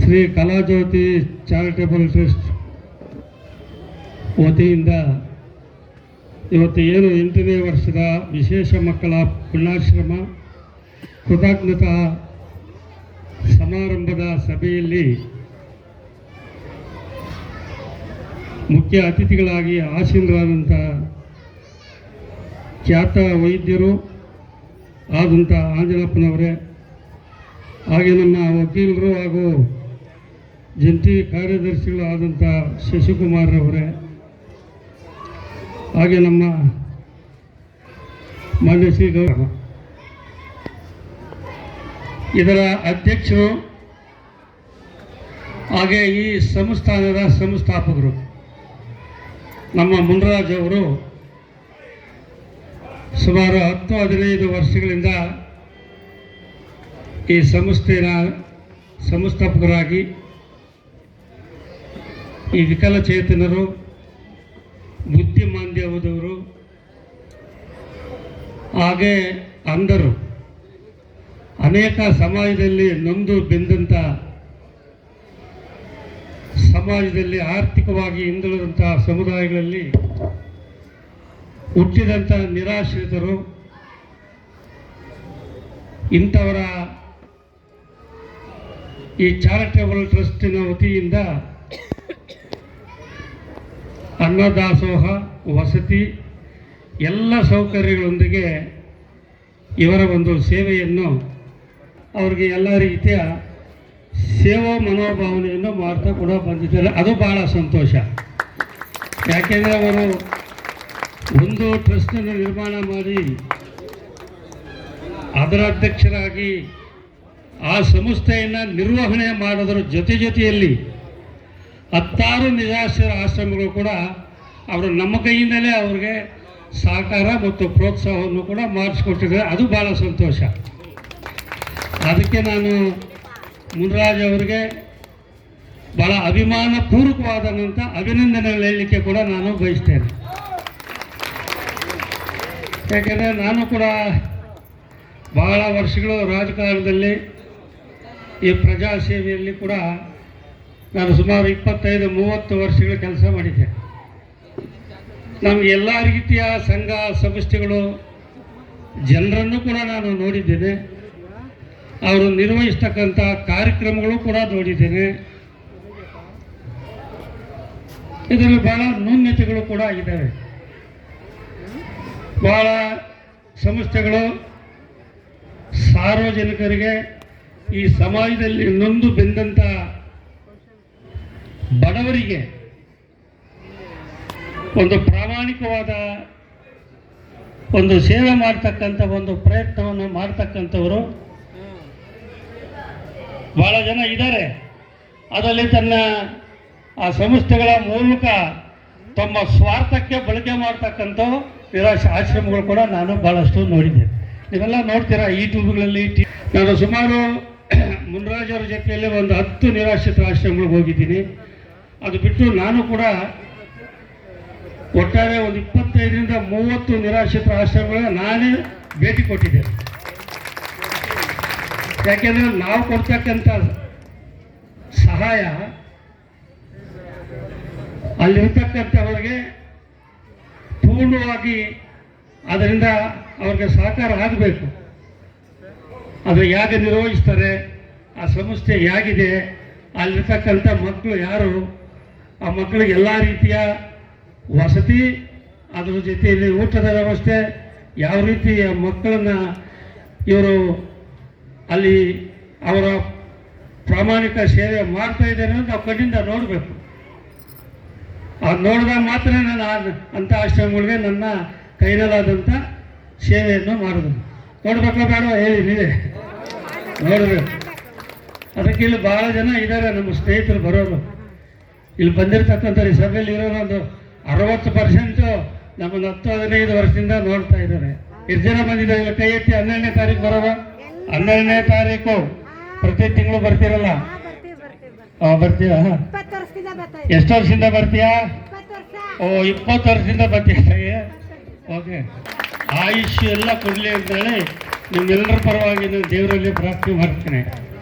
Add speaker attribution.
Speaker 1: Shri ಕಲಾಜ್ಯೋತಿ charitable trust ವತಿಯಿಂದ ಇವತ್ತು ಏನು 8ನೇ ವರ್ಷದ ವಿಶೇಷ ಮಕ್ಕಳ ಪುಣ್ಯಾಶ್ರಮ ಕೃತಜ್ಞತಾ ಸಮಾರಂಭದ ಸಭೆಯಲ್ಲಿ ಮುಖ್ಯ ಅತಿಥಿಗಳಾಗಿ ಆಸೀನರಾದಂಥ ಖ್ಯಾತ ವೈದ್ಯರು ಆದಂಥ ಆಂಜನಪ್ಪನವರೇ, ಹಾಗೆ ನಮ್ಮ ವಕೀಲರು ಹಾಗೂ ಜಂಟಿ ಕಾರ್ಯದರ್ಶಿಗಳು ಆದಂಥ ಶಶಿಕುಮಾರ್ರವರೇ, ಹಾಗೆ ನಮ್ಮ ಮಾನ್ಯ ಶ್ರೀ ಇದರ ಅಧ್ಯಕ್ಷರು, ಹಾಗೆ ಈ ಸಂಸ್ಥಾನದ ಸಂಸ್ಥಾಪಕರು ನಮ್ಮ ಮುನ್ರಾಜ್ ಅವರು ಸುಮಾರು 10-15 ವರ್ಷಗಳಿಂದ ಈ ಸಂಸ್ಥೆಯ ಸಂಸ್ಥಾಪಕರಾಗಿ ಈ ವಿಕಲಚೇತನರು, ಬುದ್ಧಿಮಾಂದ್ಯದವರು, ಹಾಗೆ ಅಂಧರು, ಅನೇಕ ಸಮಾಜದಲ್ಲಿ ನೊಂದು ಬೆಂದಂಥ, ಸಮಾಜದಲ್ಲಿ ಆರ್ಥಿಕವಾಗಿ ಹಿಂದುಳಿದಂಥ ಸಮುದಾಯಗಳಲ್ಲಿ ಹುಟ್ಟಿದಂಥ ನಿರಾಶ್ರಿತರು, ಇಂಥವರ ಈ ಚಾರಿಟೇಬಲ್ ಟ್ರಸ್ಟಿನ ವತಿಯಿಂದ ಅನ್ನದಾಸೋಹ, ವಸತಿ ಎಲ್ಲ ಸೌಕರ್ಯಗಳೊಂದಿಗೆ ಇವರ ಒಂದು ಸೇವೆಯನ್ನು ಅವ್ರಿಗೆ ಎಲ್ಲ ರೀತಿಯ ಸೇವಾ ಮನೋಭಾವನೆಯನ್ನು ಮಾಡ್ತಾ ಕೂಡ ಬಂದಿದ್ದಾರೆ. ಅದು ಭಾಳ ಸಂತೋಷ. ಯಾಕೆಂದರೆ ಅವರು ಒಂದು ಟ್ರಸ್ಟನ್ನು ನಿರ್ಮಾಣ ಮಾಡಿ ಅದರ ಅಧ್ಯಕ್ಷರಾಗಿ ಆ ಸಂಸ್ಥೆಯನ್ನು ನಿರ್ವಹಣೆ ಮಾಡೋದರ ಜೊತೆಯಲ್ಲಿ 10 ನಿರಾಶ್ರಯ ಆಶ್ರಮಗಳು ಕೂಡ ಅವರು ನಮ್ಮ ಕೈಯಿಂದಲೇ ಅವ್ರಿಗೆ ಸಹಕಾರ ಮತ್ತು ಪ್ರೋತ್ಸಾಹವನ್ನು ಕೂಡ ಮಾಡಿಸ್ಕೊಟ್ಟಿದ್ದಾರೆ. ಅದು ಭಾಳ ಸಂತೋಷ. ಅದಕ್ಕೆ ನಾನು ಮುನ್ರಾಜ್ ಅವರಿಗೆ ಭಾಳ ಅಭಿಮಾನಪೂರ್ವಕವಾದಂಥ ಅಭಿನಂದನೆಗಳು ಹೇಳಲಿಕ್ಕೆ ಕೂಡ ನಾನು ಬಯಸ್ತೇನೆ. ಯಾಕೆಂದರೆ ನಾನು ಕೂಡ ಬಹಳ ವರ್ಷಗಳು ರಾಜಕಾರಣದಲ್ಲಿ ಈ ಪ್ರಜಾ ಸೇವೆಯಲ್ಲಿ ಕೂಡ ನಾನು ಸುಮಾರು 25-30 ವರ್ಷಗಳ ಕೆಲಸ ಮಾಡಿದ್ದೆ. ನಮಗೆ ಎಲ್ಲ ರೀತಿಯ ಸಂಘ ಸಂಸ್ಥೆಗಳು ಜನರನ್ನು ಕೂಡ ನಾನು ನೋಡಿದ್ದೇನೆ. ಅವರು ನಿರ್ವಹಿಸ್ತಕ್ಕಂಥ ಕಾರ್ಯಕ್ರಮಗಳು ಕೂಡ ನೋಡಿದ್ದೇನೆ. ಇದರಲ್ಲಿ ಬಹಳ ನ್ಯೂನ್ಯತೆಗಳು ಕೂಡ ಇದ್ದಾವೆ. ಬಹಳ ಸಂಸ್ಥೆಗಳು ಸಾರ್ವಜನಿಕರಿಗೆ, ಈ ಸಮಾಜದಲ್ಲಿ ನೊಂದು ಬೆಂದಂಥ ಬಡವರಿಗೆ ಒಂದು ಪ್ರಾಮಾಣಿಕವಾದ ಒಂದು ಸೇವೆ ಮಾಡ್ತಕ್ಕಂಥ ಒಂದು ಪ್ರಯತ್ನವನ್ನು ಮಾಡ್ತಕ್ಕಂಥವರು ಭಾಳ ಜನ ಇದ್ದಾರೆ. ಅದರಲ್ಲಿ ತನ್ನ ಆ ಸಂಸ್ಥೆಗಳ ಮೂಲಕ ತಮ್ಮ ಸ್ವಾರ್ಥಕ್ಕೆ ಬಳಕೆ ಮಾಡ್ತಕ್ಕಂಥ ನಿರಾಶ್ರಯ ಆಶ್ರಮಗಳು ಕೂಡ ನಾನು ಭಾಳಷ್ಟು ನೋಡಿದ್ದೆ. ನೀವೆಲ್ಲ ನೋಡ್ತೀರಾ ಯೂಟ್ಯೂಬ್ಗಳಲ್ಲಿ. ನಾನು ಸುಮಾರು ಮುನ್ರಾಜ್ ಅವರ ಜೊತೆಯಲ್ಲಿ ಒಂದು 10 ನಿರಾಶ್ರಿತ ಆಶ್ರಮಗಳಿಗೆ ಹೋಗಿದ್ದೀನಿ. ಅದು ಬಿಟ್ಟು ನಾನು ಕೂಡ ಒಟ್ಟಾರೆ ಒಂದು 25-30 ನಿರಾಶ್ರಿತ ಆಶ್ರಮಗಳಿಗೆ ನಾನೇ ಭೇಟಿ ಕೊಟ್ಟಿದ್ದೆ. ಯಾಕೆಂದರೆ ನಾವು ಕೊಡ್ತಕ್ಕಂಥ ಸಹಾಯ ಅಲ್ಲಿರ್ತಕ್ಕಂಥವ್ರಿಗೆ ಪೂರ್ಣವಾಗಿ ಅದರಿಂದ ಅವ್ರಿಗೆ ಸಹಕಾರ ಆಗಬೇಕು. ಅದು ಹೇಗೆ ನಿರ್ವಹಿಸ್ತಾರೆ, ಆ ಸಂಸ್ಥೆ ಹೇಗಿದೆ, ಅಲ್ಲಿರ್ತಕ್ಕಂಥ ಮಕ್ಕಳು ಯಾರು, ಆ ಮಕ್ಕಳಿಗೆ ಎಲ್ಲ ರೀತಿಯ ವಸತಿ, ಅದರ ಜೊತೆಯಲ್ಲಿ ಊಟದ ವ್ಯವಸ್ಥೆ, ಯಾವ ರೀತಿ ಮಕ್ಕಳನ್ನು ಇವರು ಅಲ್ಲಿ ಅವರ ಪ್ರಾಮಾಣಿಕ ಸೇವೆ ಮಾಡ್ತಾ ಇದ್ದಾರೆ ಅಂತ ನಾವು ಕಣ್ಣಿಂದ ನೋಡಬೇಕು. ಅದು ನೋಡಿದಾಗ ಮಾತ್ರ ನಾನು ಅಂಥ ಆಶ್ರಮಗಳಿಗೆ ನನ್ನ ಕೈನಲ್ಲಾದಂಥ ಸೇವೆಯನ್ನು ಮಾಡೋದು. ನೋಡ್ಬೇಕೋ ಬೇಡ ಹೇಳಿ, ನೀವೇ ನೋಡಬೇಕು. ಅದಕ್ಕೆ ಇಲ್ಲಿ ಭಾಳ ಜನ ಇದ್ದಾರೆ ನಮ್ಮ ಸ್ನೇಹಿತರು ಬರೋರು. ಇಲ್ಲಿ ಬಂದಿರತಕ್ಕಂಥ ಈ ಸಭೆಯಲ್ಲಿ ಇರೋರು ಒಂದು 60% ನಮ್ಮನ್ನು 10-15 ವರ್ಷದಿಂದ ನೋಡ್ತಾ ಇದ್ದಾರೆ. ಎಷ್ಟು ಜನ ಬಂದಿದ್ದಾರೆ ಕೈ ಎತ್ತಿ? 12ನೇ ತಾರೀಕು ಬರೋರು. 12ನೇ ತಾರೀಕು ಪ್ರತಿ ತಿಂಗಳು ಬರ್ತೀರಲ್ಲ? ಬರ್ತೀಯ? ಎಷ್ಟು ವರ್ಷದಿಂದ ಬರ್ತೀಯಾ? ಓ 20 ವರ್ಷದಿಂದ ಬರ್ತೀಯ. ಓಕೆ, ಆಯುಷ್ಯ ಎಲ್ಲ ಕೊಡಲಿ ಅಂತೇಳಿ ನಿಮ್ಮೆಲ್ಲರ ಪರವಾಗಿ ನಾನು ದೇವರಲ್ಲಿ ಪ್ರಾರ್ಥನೆ ಮಾಡ್ತೇನೆ.